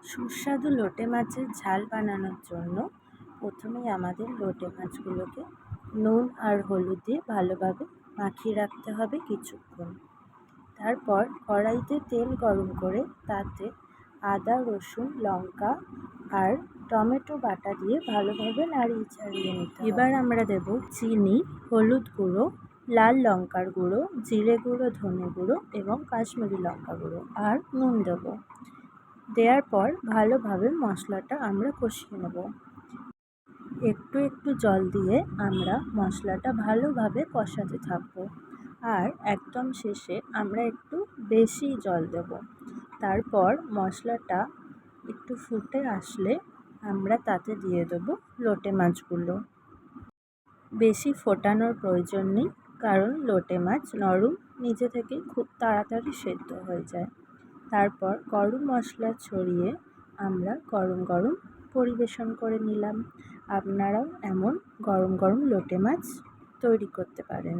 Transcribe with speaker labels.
Speaker 1: সুস্বাদু লোটে মাছের ঝাল বানানোর জন্য প্রথমেই আমাদের লোটে মাছগুলোকে নুন আর হলুদ দিয়ে ভালোভাবে মাখিয়ে রাখতে হবে কিছুক্ষণ। তারপর কড়াইতে তেল গরম করে তাতে আদা, রসুন, লঙ্কা আর টমেটো বাটা দিয়ে ভালোভাবে নাড়িয়ে চাড়িয়ে নিতে হবে। এবার আমরা দেব চিনি, হলুদ গুঁড়ো, লাল লঙ্কার গুঁড়ো, জিরে গুঁড়ো, ধনে গুঁড়ো এবং কাশ্মীরি লঙ্কা গুঁড়ো আর নুন দেবো। দেওয়ার পর ভালোভাবে মশলাটা আমরা কষিয়ে নেব। একটু একটু জল দিয়ে আমরা মশলাটা ভালোভাবে কষাতে থাকব। আর একদম শেষে আমরা একটু বেশি জল দেব। তারপর মশলাটা একটু ফুটে আসলে আমরা তাতে দিয়ে দেবো লোটে মাছগুলো। বেশি ফোটানোর প্রয়োজন নেই, কারণ লোটে মাছ নরম, নিজে থেকেই খুব তাড়াতাড়ি সেদ্ধ হয়ে যায়। তারপর গরম মশলা ছড়িয়ে আমরা গরম গরম পরিবেশন করে নিলাম। আপনারাও এমন গরম গরম লোটে মাছ তৈরি করতে পারেন।